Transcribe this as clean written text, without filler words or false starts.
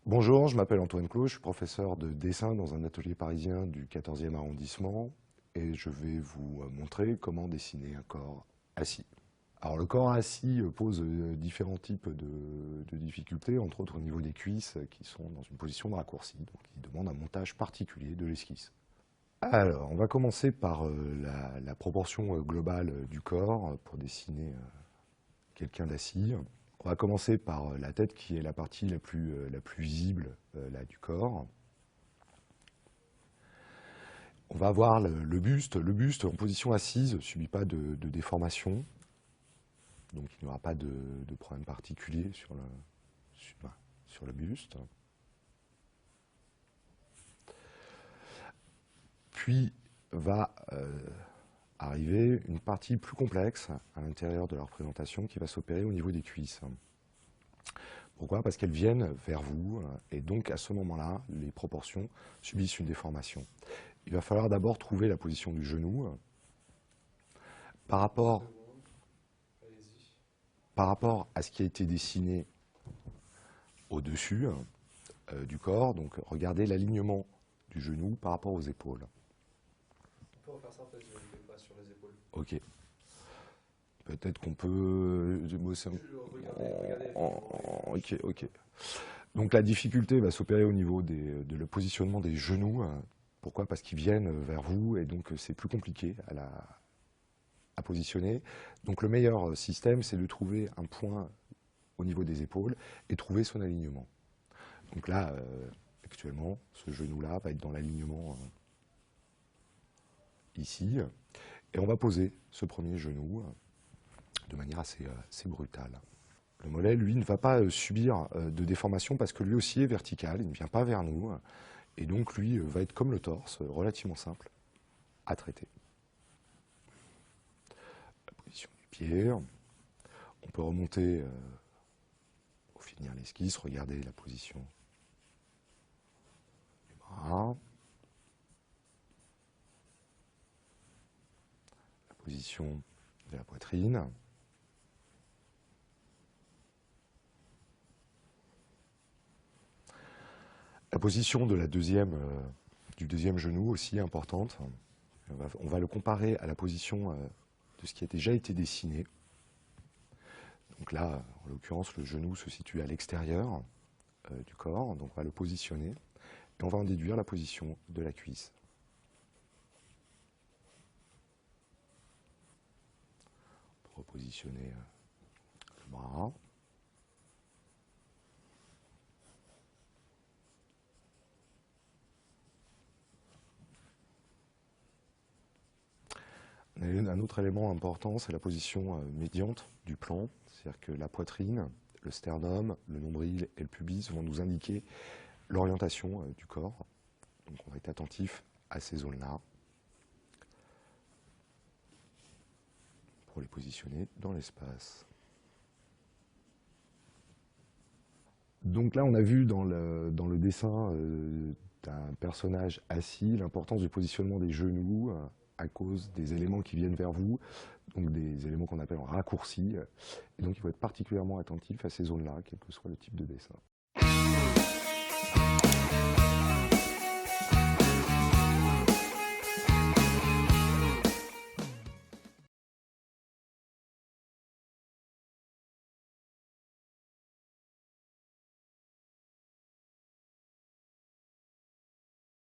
Bonjour, je m'appelle Antoine Clos, je suis professeur de dessin dans un atelier parisien du 14e arrondissement et je vais vous montrer comment dessiner un corps assis. Alors le corps assis pose différents types de difficultés, entre autres au niveau des cuisses qui sont dans une position de raccourci, donc qui demandent un montage particulier de l'esquisse. Alors, on va commencer par la proportion globale du corps pour dessiner quelqu'un d'assis. On va commencer par la tête qui est la partie la plus visible là, du corps. On va avoir le buste. Le buste en position assise ne subit pas de déformation. Donc il n'y aura pas de problème particulier sur le buste. Puis va arriver une partie plus complexe à l'intérieur de la représentation qui va s'opérer au niveau des cuisses. Pourquoi? Parce qu'elles viennent vers vous, et donc à ce moment-là, les proportions subissent une déformation. Il va falloir d'abord trouver la position du genou par rapport à ce qui a été dessiné au-dessus du corps. Donc regardez l'alignement du genou par rapport aux épaules. On peut refaire ça en fait, je ne pas sur les épaules. Ok. Peut-être qu'on peut bosser. Ok. Donc la difficulté va s'opérer au niveau de le positionnement des genoux. Pourquoi? Parce qu'ils viennent vers vous et donc c'est plus compliqué à positionner. Donc le meilleur système, c'est de trouver un point au niveau des épaules et trouver son alignement. Donc là, actuellement, ce genou-là va être dans l'alignement ici. Et on va poser ce premier genou de manière assez brutale. Le mollet, lui, ne va pas subir de déformation parce que lui aussi est vertical, il ne vient pas vers nous. Et donc, lui, va être comme le torse, relativement simple à traiter. La position du pied. On peut remonter, pour finir l'esquisse, regarder la position du bras. La position de la poitrine. La position de du deuxième genou aussi importante. On va le comparer à la position de ce qui a déjà été dessiné. Donc là, en l'occurrence, le genou se situe à l'extérieur du corps, donc on va le positionner et on va en déduire la position de la cuisse. On peut repositionner le bras. Un autre élément important, c'est la position médiante du plan, c'est-à-dire que la poitrine, le sternum, le nombril et le pubis vont nous indiquer l'orientation du corps. Donc on va être attentif à ces zones-là pour les positionner dans l'espace. Donc là, on a vu dans le dessin d'un personnage assis l'importance du positionnement des genoux à cause des éléments qui viennent vers vous, donc des éléments qu'on appelle en raccourci. Et donc il faut être particulièrement attentif à ces zones-là, quel que soit le type de dessin.